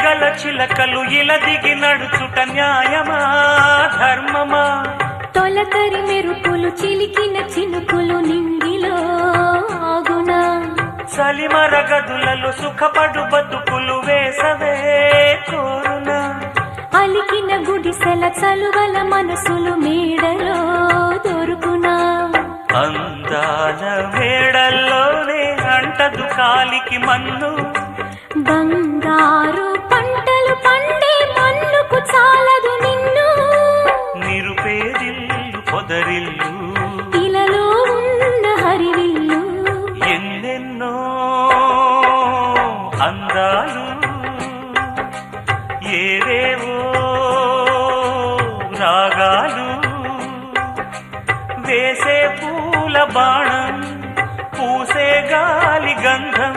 గల చిలకలు ఇలా దిగి నడుచుట న్యాయమా ధర్మమా? తొలకరి మెరుపులు చిలికిన చినుకులు నింగిలో ఆగునా? చలిమర గదులలో సుఖపడు బతుకులు వేసవే కోరునా? అలికిన గుడిసెల చలువల మనసులు మేడలో దొరుకునా? అందాల మేడల్లోనే అంటదు కాలికి మన్ను, బంగారు పంటలు పండే మన్నుకు చాలదు నిన్ను. నిరుపేదిల్లు పొదరిల్లు ఇలలో ఉన్న హరివిల్లు ఎన్నెన్నో అందాలు ఏవేవో రాగాలు వేసే పూల బాణం పూసే గాలి గంధం